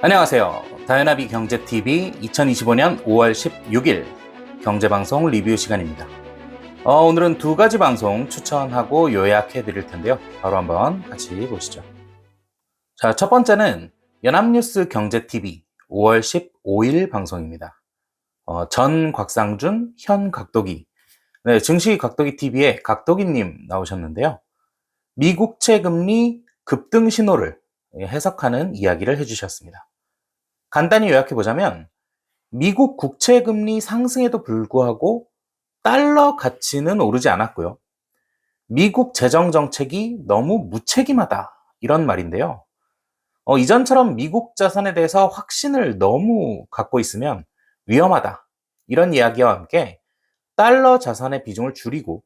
안녕하세요. 다이나비 경제TV 2025년 5월 16일 경제방송 리뷰 시간입니다. 오늘은 두 가지 방송 추천하고 요약해 드릴 텐데요. 바로 한번 같이 보시죠. 자, 첫 번째는 연합뉴스 경제TV 5월 15일 방송입니다. 전 곽상준, 현 각도기, 네, 증시 각도기 TV에 각도기님 나오셨는데요. 미국채 금리 급등 신호를 해석하는 이야기를 해주셨습니다. 간단히 요약해보자면 미국 국채 금리 상승에도 불구하고 달러 가치는 오르지 않았고요. 미국 재정 정책이 너무 무책임하다 이런 말인데요. 이전처럼 미국 자산에 대해서 확신을 너무 갖고 있으면 위험하다 이런 이야기와 함께 달러 자산의 비중을 줄이고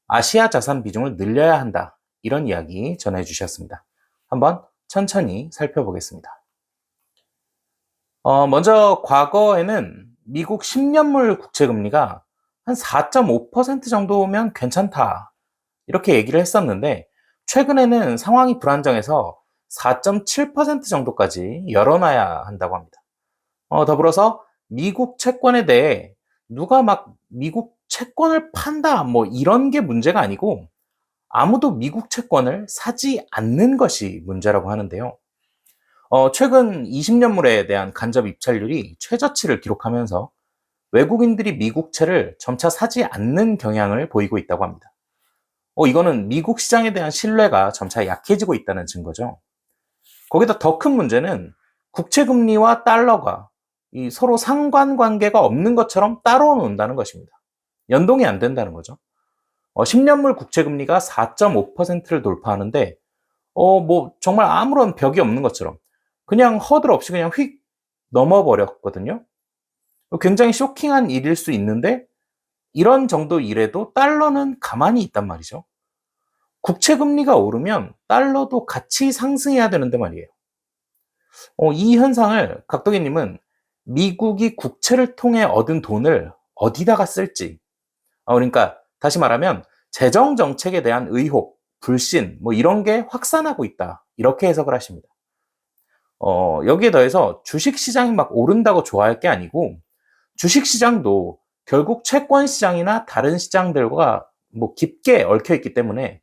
아시아 자산 비중을 늘려야 한다 이런 이야기 전해주셨습니다. 한번 천천히 살펴보겠습니다. 먼저 과거에는 미국 10년물 국채 금리가 한 4.5% 정도면 괜찮다. 이렇게 얘기를 했었는데, 최근에는 상황이 불안정해서 4.7% 정도까지 열어놔야 한다고 합니다. 더불어서 미국 채권에 대해 누가 막 미국 채권을 판다, 뭐 이런 게 문제가 아니고, 아무도 미국 채권을 사지 않는 것이 문제라고 하는데요. 최근 20년물에 대한 간접 입찰률이 최저치를 기록하면서 외국인들이 미국채를 점차 사지 않는 경향을 보이고 있다고 합니다. 이거는 미국 시장에 대한 신뢰가 점차 약해지고 있다는 증거죠. 거기다 더 큰 문제는 국채 금리와 달러가 서로 상관관계가 없는 것처럼 따로 논다는 것입니다. 연동이 안 된다는 거죠. 10년물 국채 금리가 4.5%를 돌파하는데 뭐 정말 아무런 벽이 없는 것처럼 그냥 허들 없이 그냥 휙 넘어버렸거든요. 굉장히 쇼킹한 일일 수 있는데 이런 정도 일에도 달러는 가만히 있단 말이죠. 국채 금리가 오르면 달러도 같이 상승해야 되는데 말이에요. 이 현상을 각도기님은 미국이 국채를 통해 얻은 돈을 어디다가 쓸지, 그러니까 다시 말하면 재정 정책에 대한 의혹, 불신 뭐 이런 게 확산하고 있다 이렇게 해석을 하십니다. 여기에 더해서 주식시장이 막 오른다고 좋아할 게 아니고 주식시장도 결국 채권시장이나 다른 시장들과 뭐 깊게 얽혀 있기 때문에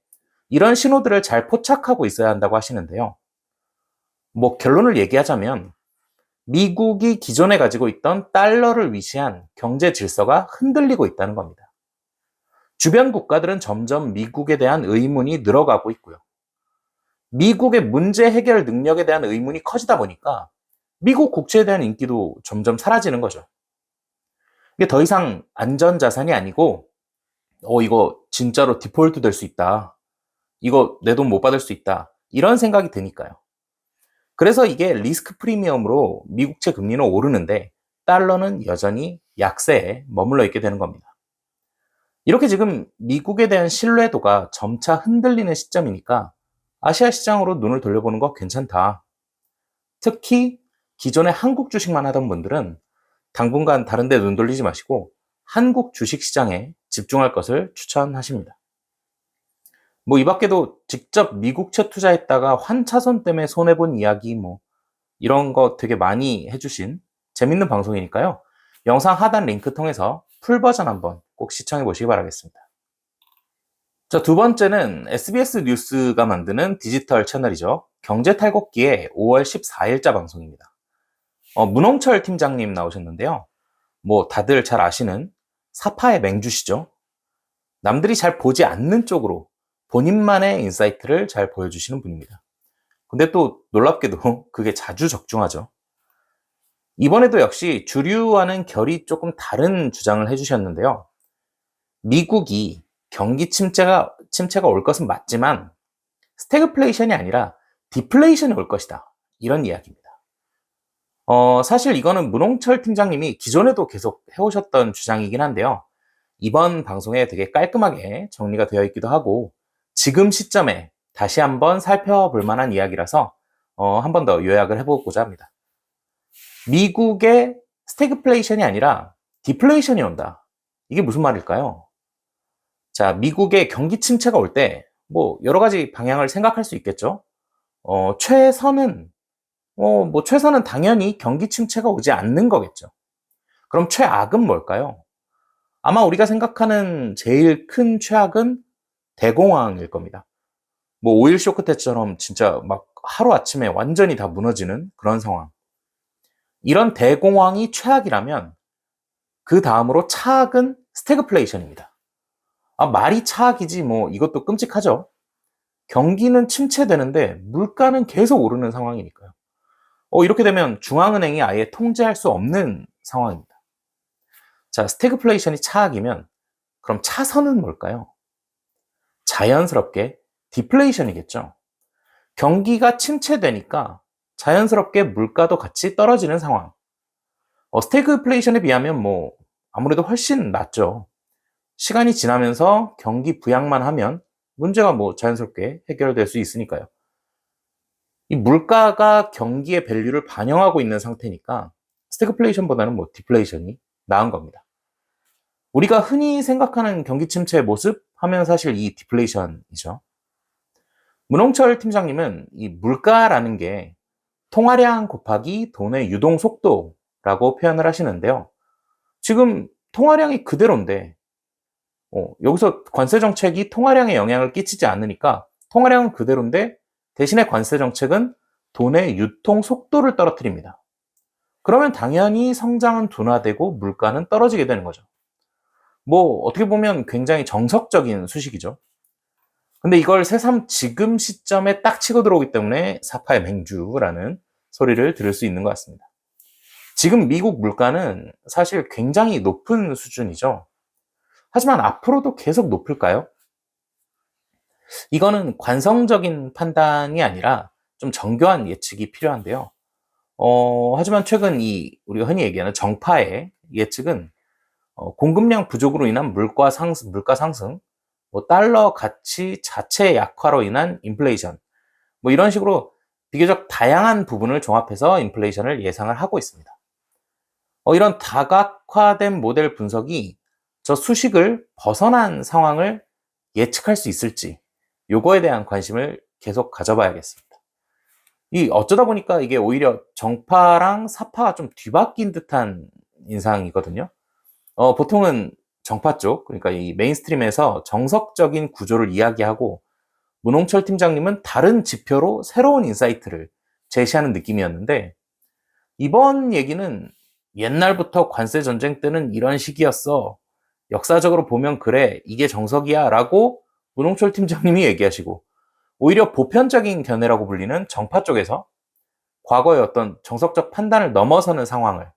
이런 신호들을 잘 포착하고 있어야 한다고 하시는데요. 뭐 결론을 얘기하자면 미국이 기존에 가지고 있던 달러를 위시한 경제 질서가 흔들리고 있다는 겁니다. 주변 국가들은 점점 미국에 대한 의문이 늘어가고 있고요. 미국의 문제 해결 능력에 대한 의문이 커지다 보니까 미국 국채에 대한 인기도 점점 사라지는 거죠. 이게 더 이상 안전자산이 아니고, 이거 진짜로 디폴트 될 수 있다. 이거 내 돈 못 받을 수 있다. 이런 생각이 드니까요. 그래서 이게 리스크 프리미엄으로 미국채 금리는 오르는데 달러는 여전히 약세에 머물러 있게 되는 겁니다. 이렇게 지금 미국에 대한 신뢰도가 점차 흔들리는 시점이니까 아시아 시장으로 눈을 돌려보는 거 괜찮다. 특히 기존에 한국 주식만 하던 분들은 당분간 다른 데 눈 돌리지 마시고 한국 주식 시장에 집중할 것을 추천하십니다. 뭐 이 밖에도 직접 미국채 투자했다가 환차손 때문에 손해본 이야기 뭐 이런 거 되게 많이 해주신 재밌는 방송이니까요. 영상 하단 링크 통해서 풀 버전 한번 꼭 시청해 보시기 바라겠습니다. 자, 두 번째는 SBS 뉴스가 만드는 디지털 채널이죠. 경제탈곡기의 5월 14일자 방송입니다. 문홍철 팀장님 나오셨는데요. 뭐 다들 잘 아시는 사파의 맹주시죠. 남들이 잘 보지 않는 쪽으로 본인만의 인사이트를 잘 보여주시는 분입니다. 근데 또 놀랍게도 그게 자주 적중하죠. 이번에도 역시 주류와는 결이 조금 다른 주장을 해주셨는데요. 미국이 경기 침체가 올 것은 맞지만 스태그플레이션이 아니라 디플레이션이 올 것이다. 이런 이야기입니다. 사실 이거는 문홍철 팀장님이 기존에도 계속 해오셨던 주장이긴 한데요. 이번 방송에 되게 깔끔하게 정리가 되어 있기도 하고 지금 시점에 다시 한번 살펴볼 만한 이야기라서 한 번 더 요약을 해보고자 합니다. 미국의 스태그플레이션이 아니라 디플레이션이 온다. 이게 무슨 말일까요? 자, 미국의 경기 침체가 올 때 뭐 여러 가지 방향을 생각할 수 있겠죠. 최선은 뭐 최선은 당연히 경기 침체가 오지 않는 거겠죠. 그럼 최악은 뭘까요? 아마 우리가 생각하는 제일 큰 최악은 대공황일 겁니다. 뭐 오일 쇼크 때처럼 진짜 막 하루아침에 완전히 다 무너지는 그런 상황. 이런 대공황이 최악이라면 그 다음으로 차악은 스태그플레이션입니다. 말이 차악이지 뭐 이것도 끔찍하죠. 경기는 침체되는데 물가는 계속 오르는 상황이니까요. 이렇게 되면 중앙은행이 아예 통제할 수 없는 상황입니다. 자, 스태그플레이션이 차악이면 그럼 차선은 뭘까요? 자연스럽게 디플레이션이겠죠. 경기가 침체되니까 자연스럽게 물가도 같이 떨어지는 상황. 스태그플레이션에 비하면 뭐 아무래도 훨씬 낫죠. 시간이 지나면서 경기 부양만 하면 문제가 뭐 자연스럽게 해결될 수 있으니까요. 이 물가가 경기의 밸류를 반영하고 있는 상태니까 스태그플레이션보다는 뭐 디플레이션이 나은 겁니다. 우리가 흔히 생각하는 경기 침체의 모습 하면 사실 이 디플레이션이죠. 문홍철 팀장님은 이 물가라는 게 통화량 곱하기 돈의 유동 속도라고 표현을 하시는데요. 지금 통화량이 그대로인데 여기서 관세 정책이 통화량에 영향을 끼치지 않으니까 통화량은 그대로인데 대신에 관세 정책은 돈의 유통 속도를 떨어뜨립니다. 그러면 당연히 성장은 둔화되고 물가는 떨어지게 되는 거죠. 뭐 어떻게 보면 굉장히 정석적인 수식이죠. 근데 이걸 새삼 지금 시점에 딱 치고 들어오기 때문에 사파의 맹주라는 소리를 들을 수 있는 것 같습니다. 지금 미국 물가는 사실 굉장히 높은 수준이죠. 하지만 앞으로도 계속 높을까요? 이거는 관성적인 판단이 아니라 좀 정교한 예측이 필요한데요. 하지만 최근 우리가 흔히 얘기하는 정파의 예측은 공급량 부족으로 인한 물가 상승, 뭐 달러 가치 자체 약화로 인한 인플레이션, 뭐 이런 식으로 비교적 다양한 부분을 종합해서 인플레이션을 예상을 하고 있습니다. 이런 다각화된 모델 분석이 저 수식을 벗어난 상황을 예측할 수 있을지 요거에 대한 관심을 계속 가져봐야겠습니다. 어쩌다 보니까 이게 오히려 정파랑 사파가 좀 뒤바뀐 듯한 인상이거든요. 보통은 정파 쪽, 그러니까 이 메인스트림에서 정석적인 구조를 이야기하고 문홍철 팀장님은 다른 지표로 새로운 인사이트를 제시하는 느낌이었는데 이번 얘기는 옛날부터 관세 전쟁 때는 이런 식이었어. 역사적으로 보면 그래. 이게 정석이야. 라고 문홍철 팀장님이 얘기하시고 오히려 보편적인 견해라고 불리는 정파 쪽에서 과거의 어떤 정석적 판단을 넘어서는 상황을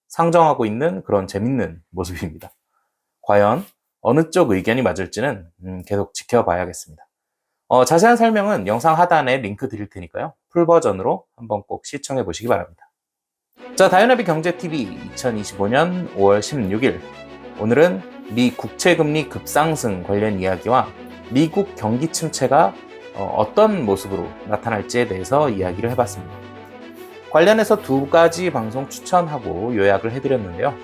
상정하고 있는 그런 재밌는 모습입니다. 과연 어느 쪽 의견이 맞을지는 계속 지켜봐야겠습니다. 자세한 설명은 영상 하단에 링크 드릴 테니까요. 풀 버전으로 한번 꼭 시청해 보시기 바랍니다. 자, 다이나믹 경제TV 2025년 5월 16일 오늘은 미 국채금리 급상승 관련 이야기와 미국 경기 침체가 어떤 모습으로 나타날지에 대해서 이야기를 해봤습니다. 관련해서 2가지 방송 추천하고 요약을 해드렸는데요.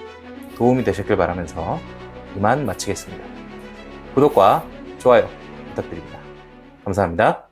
도움이 되셨길 바라면서 이만 마치겠습니다. 구독과 좋아요 부탁드립니다. 감사합니다.